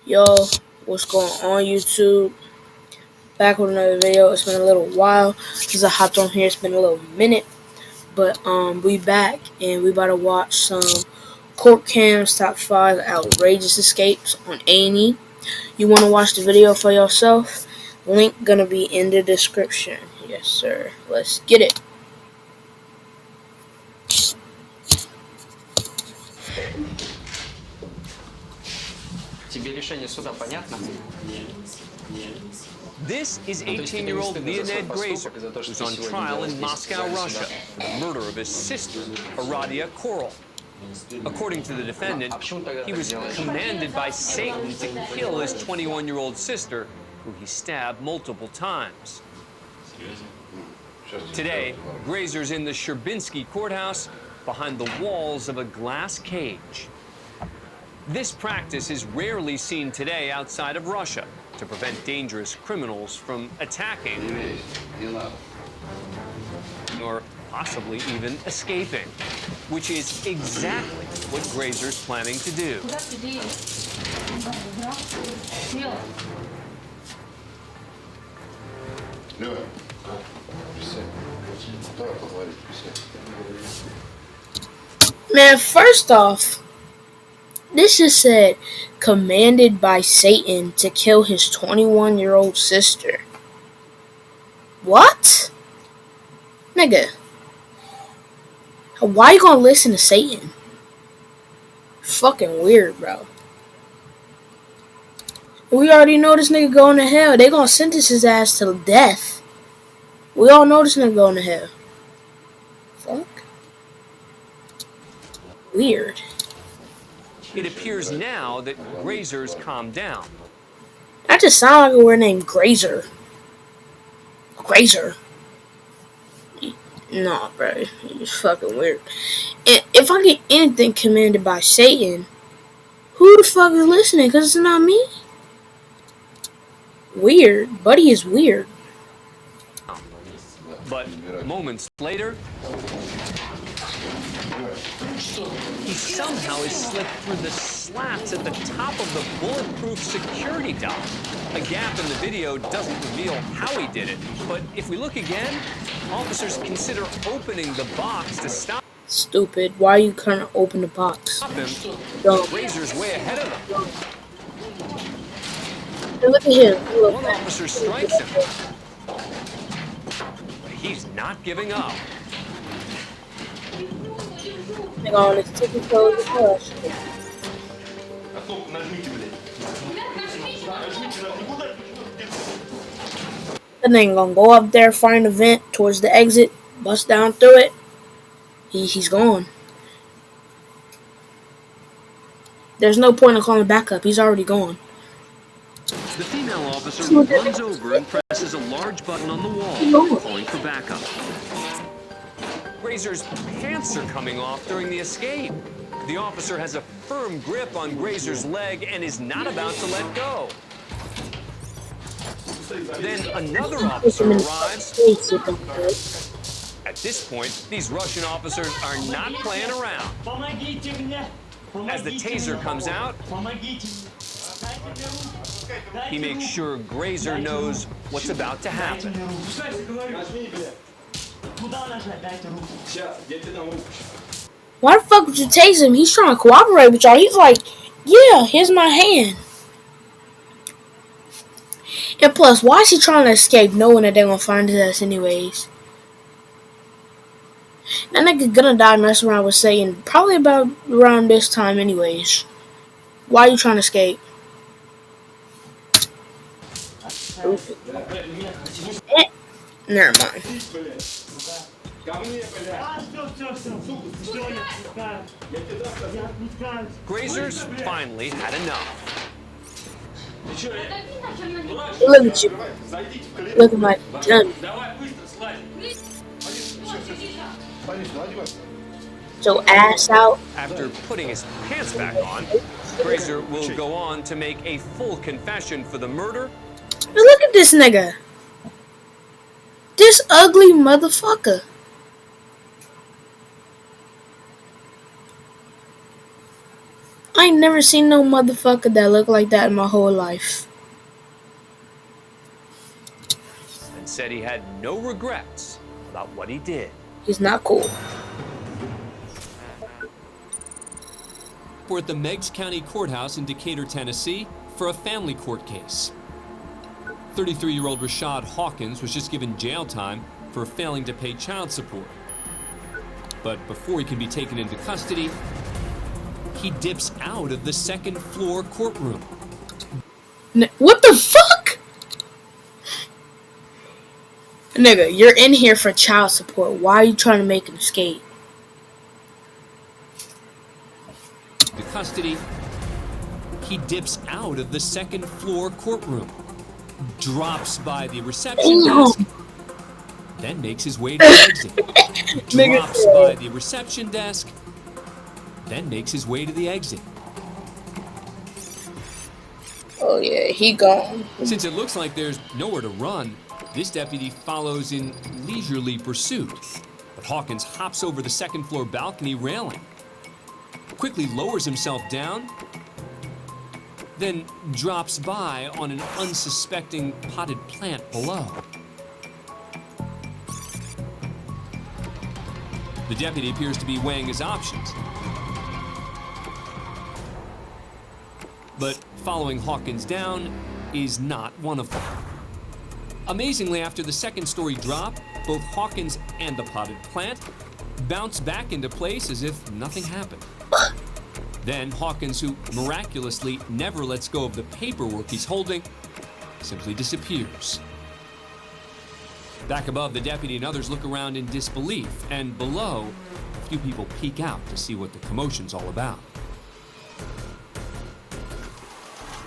Yo, what's going on YouTube? Back with another video. It's been a little while since I hopped on here. It's been a little minute, but we back and we about to watch some court cams top 5 outrageous escapes on A&E. You want to watch the video for yourself? Link gonna be in the description. Yes, sir. Let's get it. This is 18-year-old Leonid Grazer, who's on trial in Moscow, Russia, for the murder of his sister, Aradia Koral. According to the defendant, he was commanded by Satan to kill his 21-year-old sister, who he stabbed multiple times. Today, Grazer's in the Sherbinsky courthouse behind the walls of a glass cage. This practice is rarely seen today outside of Russia to prevent dangerous criminals from attacking or possibly even escaping, which is exactly what Grazer's planning to do. Man, first off, this just said commanded by Satan to kill his 21-year-old sister. What? Nigga. Why you gonna listen to Satan? Fucking weird, bro. We already know this nigga going to hell. They gonna sentence his ass to death. We all know this nigga going to hell. Fuck. Weird. It appears now that Grazer's calmed down. That just sounds like a word named Grazer. Grazer. Nah, bro. It's fucking weird. And if I get anything commanded by Satan, who the fuck is listening? Because it's not me. Weird. Buddy is weird. But moments later, he somehow has slipped through the slats at the top of the bulletproof security dock. A gap in the video doesn't reveal how he did it, but if we look again, officers consider opening the box to stop Stupid. Why you can't open the box? him. Dumb. Grazer's way ahead of them. Hey, look at him. One officer strikes him. But he's not giving up. Nigga on his tippy toes and hush. That nigga gonna go up there, find a vent towards the exit, bust down through it. He's gone. There's no point in calling backup. He's already gone. The female officer runs over and presses a large button on the wall, calling for backup. Grazer's pants are coming off during the escape. The officer has a firm grip on Grazer's leg and is not about to let go. Then another officer arrives. At this point, these Russian officers are not playing around. As the taser comes out, he makes sure Grazer knows what's about to happen. Why the fuck would you tase him? He's trying to cooperate with y'all. He's like, yeah, here's my hand. And plus, why is he trying to escape knowing that they're gonna find his ass anyways? That nigga gonna die messing around with Satan probably about around this time anyways. Why are you trying to escape? Never mind. Grazer's finally had enough. Look at you. Looking like a dummy. So ass out. After putting his pants back on, Grazer will go on to make a full confession for the murder. Look at this nigga. This ugly motherfucker. I ain't never seen no motherfucker that looked like that in my whole life. And said he had no regrets about what he did. He's not cool. We're at the Meigs County Courthouse in Decatur, Tennessee, for a family court case. 33-year-old Rashad Hawkins was just given jail time for failing to pay child support. But before he can be taken into custody, he dips out of the second-floor courtroom. What the fuck? Nigga, you're in here for child support. Why are you trying to make an escape? The custody, he dips out of the second-floor courtroom, drops by the reception desk, then makes his way to the exit. Drops by the reception desk, then makes his way to the exit. Oh yeah, he gone. Since it looks like there's nowhere to run, this deputy follows in leisurely pursuit. But Hawkins hops over the second-floor balcony railing, quickly lowers himself down, then drops by on an unsuspecting potted plant below. The deputy appears to be weighing his options. But following Hawkins down is not one of them. Amazingly, after the second-story drop, both Hawkins and the potted plant bounce back into place as if nothing happened. Then Hawkins, who miraculously never lets go of the paperwork he's holding, simply disappears. Back above, the deputy and others look around in disbelief, and below, a few people peek out to see what the commotion's all about.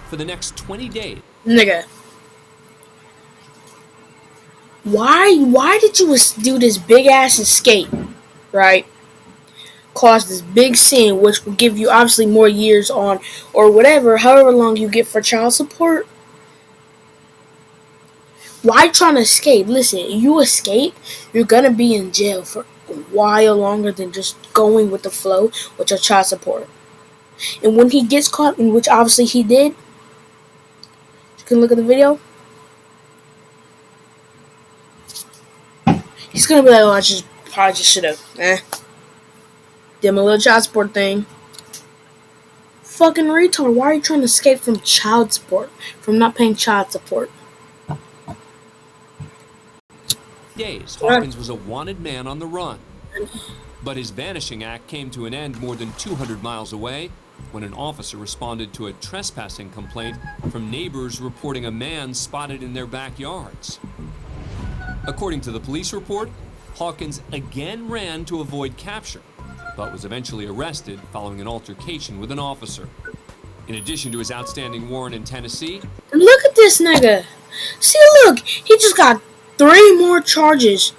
For the next 20 days... Nigga. Why did you do this big-ass escape, right? Cause this big scene, which will give you obviously more years on, or whatever, however long you get for child support. Why trying to escape? Listen, you escape, you're gonna be in jail for a while longer than just going with the flow with your child support. And when he gets caught, in which obviously he did, you can look at the video. He's gonna be like, oh, I probably just should have, did my little child support thing. Fucking retard, why are you trying to escape from child support? From not paying child support? Days, Hawkins was a wanted man on the run. But his vanishing act came to an end more than 200 miles away when an officer responded to a trespassing complaint from neighbors reporting a man spotted in their backyards. According to the police report, Hawkins again ran to avoid capture, but was eventually arrested following an altercation with an officer. In addition to his outstanding warrant in Tennessee... Look at this nigga. See, look, he just got 3 more charges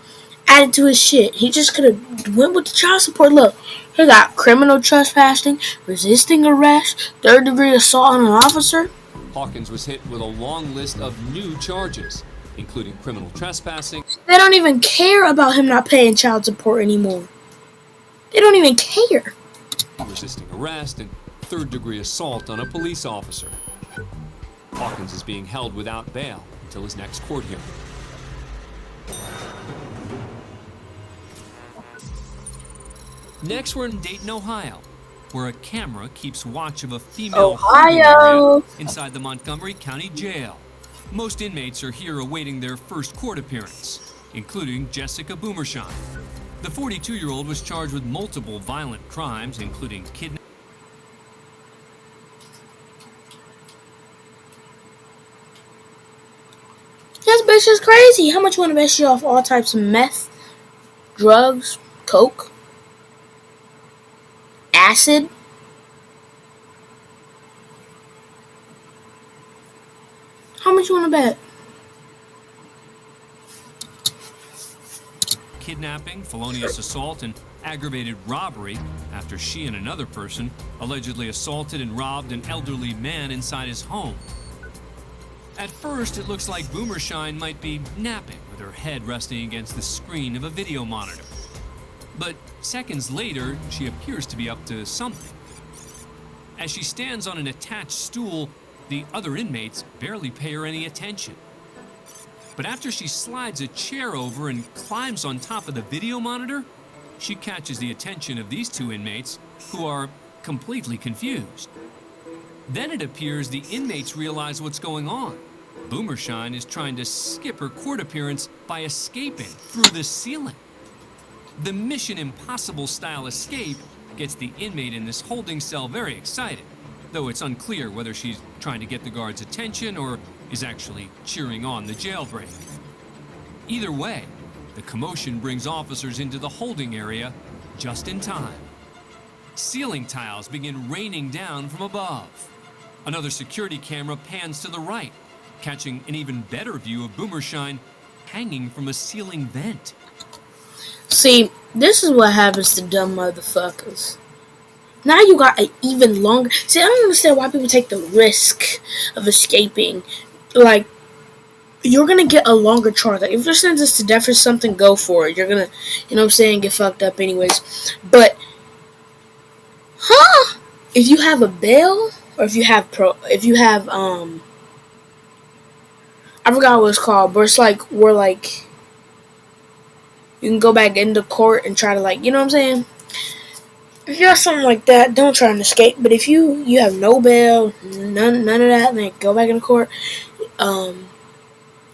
added to his shit. He just could have went with the child support. Look, he got criminal trespassing, resisting arrest, 3rd-degree assault on an officer. Hawkins was hit with a long list of new charges, including criminal trespassing. They don't even care about him not paying child support anymore. They don't even care. Resisting arrest and 3rd-degree assault on a police officer. Hawkins is being held without bail until his next court hearing. Next, we're in Dayton, Ohio, where a camera keeps watch of a female Ohio inside the Montgomery County Jail. Most inmates are here awaiting their first court appearance, including Jessica Boomershine. The 42-year-old was charged with multiple violent crimes, including kidnapping. This bitch is crazy. How much you want to bet you off all types of meth, drugs, coke, acid? How much you want to bet? Kidnapping, felonious assault, and aggravated robbery after she and another person allegedly assaulted and robbed an elderly man inside his home. At first, it looks like Boomershine might be napping with her head resting against the screen of a video monitor. But seconds later, she appears to be up to something. As she stands on an attached stool, the other inmates barely pay her any attention. But after she slides a chair over and climbs on top of the video monitor, she catches the attention of these two inmates, who are completely confused. Then it appears the inmates realize what's going on. Boomershine is trying to skip her court appearance by escaping through the ceiling. The Mission Impossible style escape gets the inmate in this holding cell very excited, though it's unclear whether she's trying to get the guards' attention or is actually cheering on the jailbreak. Either way, the commotion brings officers into the holding area just in time. Ceiling tiles begin raining down from above. Another security camera pans to the right, catching an even better view of Boomershine hanging from a ceiling vent. See, this is what happens to dumb motherfuckers. Now you got an even longer... See, I don't understand why people take the risk of escaping. Like, you're gonna get a longer charge. Like, if you're sentenced to death or something, go for it. You're gonna, you know what I'm saying, get fucked up anyways. But, if you have a bail, or if you have, I forgot what it's called, but it's like, where, like, you can go back into court and try to, like, you know what I'm saying? If you have something like that, don't try and escape. But if you have no bail, none of that, then go back into court, and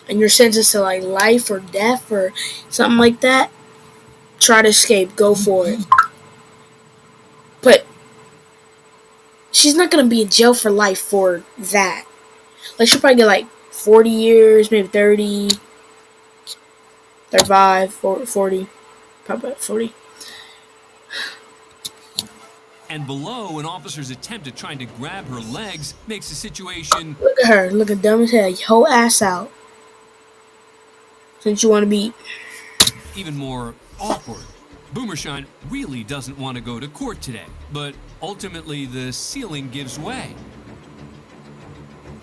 you're sentenced to, like, life or death or something like that, try to escape, go for it. But she's not going to be in jail for life for that. Like, she'll probably get, like, 40 years, maybe 30, 35, 40, probably 40. And below, an officer's attempt at trying to grab her legs makes the situation... Look at her, looking dumb as hell, whole ass out. Since you want to be... even more awkward. Boomershine really doesn't want to go to court today, but ultimately the ceiling gives way.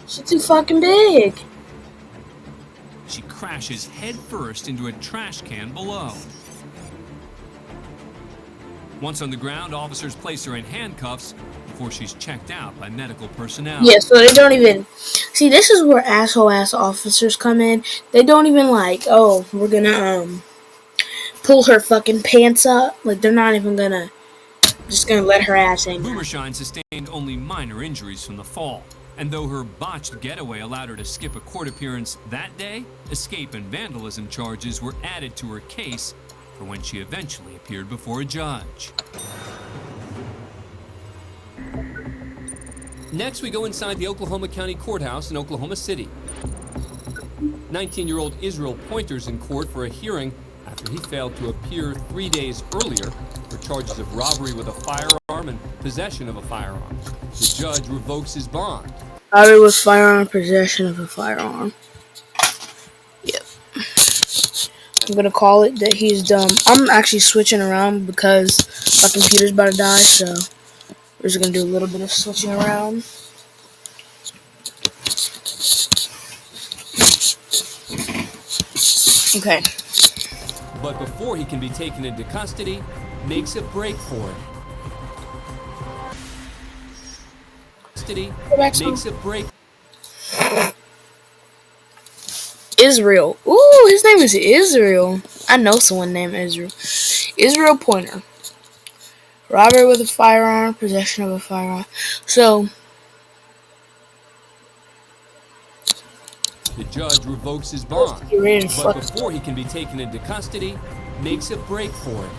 She's too fucking big. She crashes headfirst into a trash can below. Once on the ground, officers place her in handcuffs before she's checked out by medical personnel. Yeah, so they don't even... See, this is where asshole-ass officers come in. They don't even like, oh, we're gonna, pull her fucking pants up. Like, they're not even gonna... just gonna let her ass in. Boomershine sustained only minor injuries from the fall. And though her botched getaway allowed her to skip a court appearance that day, escape and vandalism charges were added to her case for when she eventually appeared before a judge. Next, we go inside the Oklahoma County Courthouse in Oklahoma City. 19-year-old Israel Pointer's in court for a hearing after he failed to appear 3 days earlier for charges of robbery with a firearm and possession of a firearm. The judge revokes his bond. Robbery with firearm, possession of a firearm. Yep. I'm gonna call it that he's dumb. I'm actually switching around because my computer's about to die, so we're just gonna do a little bit of switching around. Okay. But before he can be taken into custody, makes a break for it. Makes a break. Israel. Ooh, his name is Israel. I know someone named Israel. Israel Pointer. Robbery with a firearm, possession of a firearm. So, the judge revokes his bond, but before he can be taken into custody, makes a break for it.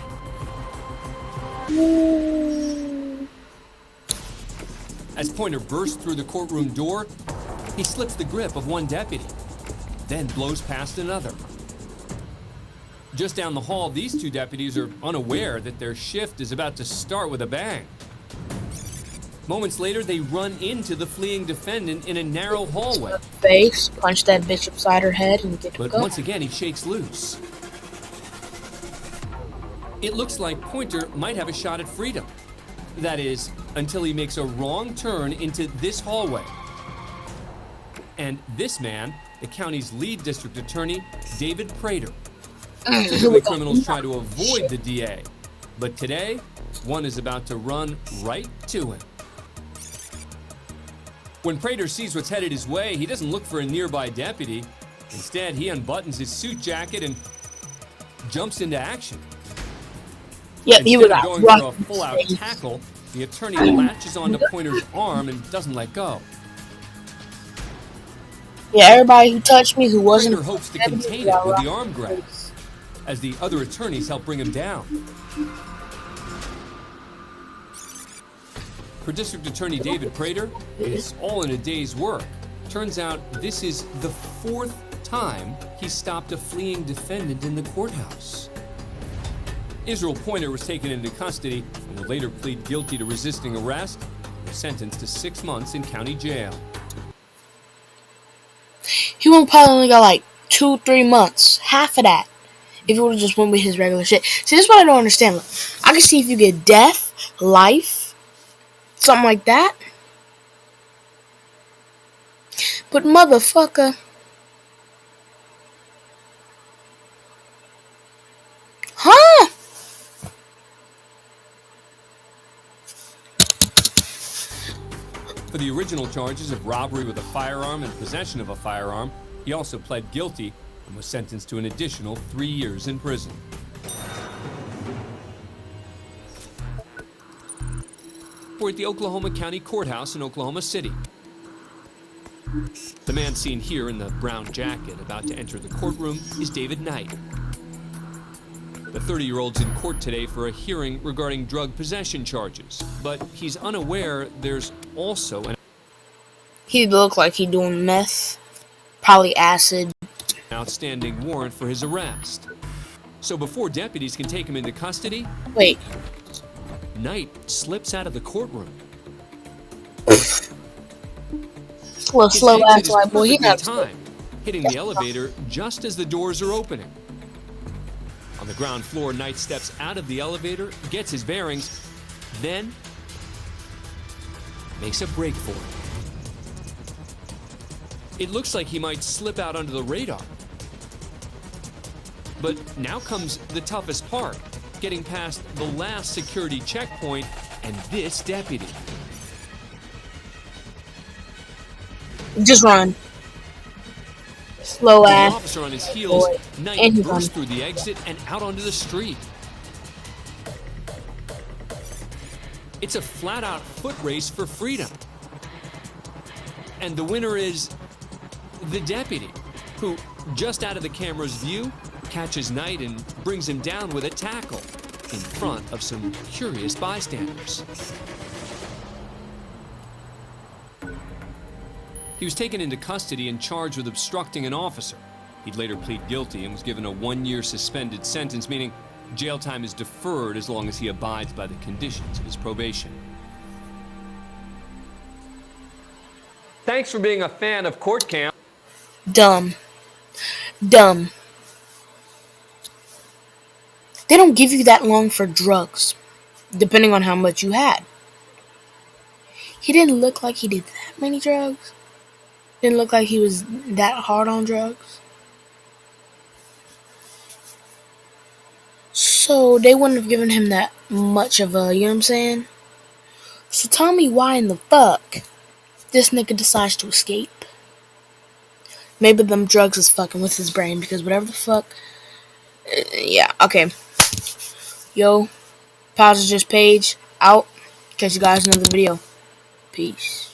As Pointer bursts through the courtroom door, he slips the grip of one deputy, then blows past another. Just down the hall, these two deputies are unaware that their shift is about to start with a bang. Moments later, they run into the fleeing defendant in a narrow hallway. Face, punch that bitch upside her head and get her But go. once again, he shakes loose. It looks like Pointer might have a shot at freedom. That is, until he makes a wrong turn into this hallway. And this man, the county's lead district attorney, David Prater. Typically, criminals try to avoid the DA. But today, one is about to run right to him. When Prater sees what's headed his way, he doesn't look for a nearby deputy. Instead, he unbuttons his suit jacket and jumps into action. Yep, he Instead was of going for a full-out tackle, the attorney latches onto Pointer's arm and doesn't let go. Yeah, everybody who touched me who wasn't. Prater hopes to contain it with the arm grab, as the other attorneys help bring him down. For District Attorney David Prater, it's all in a day's work. Turns out this is the 4th time he stopped a fleeing defendant in the courthouse. Israel Pointer was taken into custody and will later plead guilty to resisting arrest and was sentenced to 6 months in county jail. He would probably only got like 2-3 months, half of that, if he would have just went with his regular shit. See, this is what I don't understand. Look, I can see if you get death, life, something like that. But motherfucker. Huh? For the original charges of robbery with a firearm and possession of a firearm, he also pled guilty and was sentenced to an additional 3 years in prison. We're at the Oklahoma County Courthouse in Oklahoma City. The man seen here in the brown jacket about to enter the courtroom is David Knight. The 30-year-old's in court today for a hearing regarding drug possession charges, but he's unaware there's also an He looked like he doing meth, probably acid. outstanding warrant for his arrest. So before deputies can take him into custody, Wait, Knight slips out of the courtroom. well, His slow exit ass is white boy. He perfectly not. timed, hitting the elevator just as the doors are opening. On the ground floor, Knight steps out of the elevator, gets his bearings, then makes a break for it. It looks like he might slip out under the radar. But now comes the toughest part, getting past the last security checkpoint and this deputy. Just run. Slow With the ass. officer on his heels, boy. Knight And he's bursts on. through the exit and out onto the street. It's a flat-out foot race for freedom. And the winner is the deputy, who, just out of the camera's view, catches Knight and brings him down with a tackle in front of some curious bystanders. He was taken into custody and charged with obstructing an officer. He'd later plead guilty and was given a 1-year suspended sentence, meaning jail time is deferred as long as he abides by the conditions of his probation. Thanks for being a fan of Court Camp. Dumb. Dumb. They don't give you that long for drugs, depending on how much you had. He didn't look like he did that many drugs. Didn't look like he was that hard on drugs. So they wouldn't have given him that much of a, you know what I'm saying? So tell me why in the fuck this nigga decides to escape. Maybe them drugs is fucking with his brain, because whatever the fuck. Yeah, okay. Yo, PALSIJUSTPAYGE out. Catch you guys in another video. Peace.